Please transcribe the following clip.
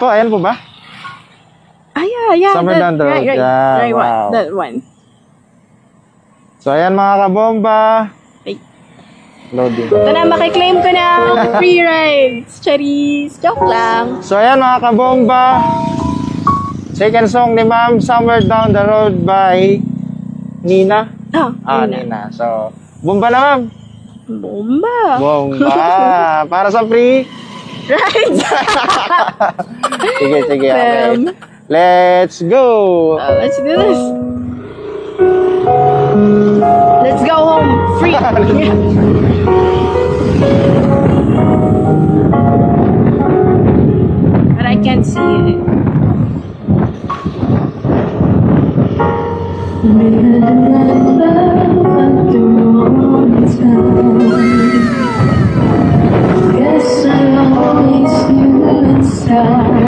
po? Ayan po ba? Ah, yeah. Somewhere down the road. Right, Yeah, right wow. one. That one. So, ayan mga kabomba. Ay. Loading. Ito na, makiklaim ko na free rides. Charis. Joke lang. So, ayan mga kabomba. Second song ni Ma'am, Somewhere Down the Road by Nina. Nina. So, bomba na Ma'am. Bomba. Bomba. Para sa free Rides. sige, okay. Let's go. Let's do this. Let's go home. Free. But I can't see it. We had a love after all this time.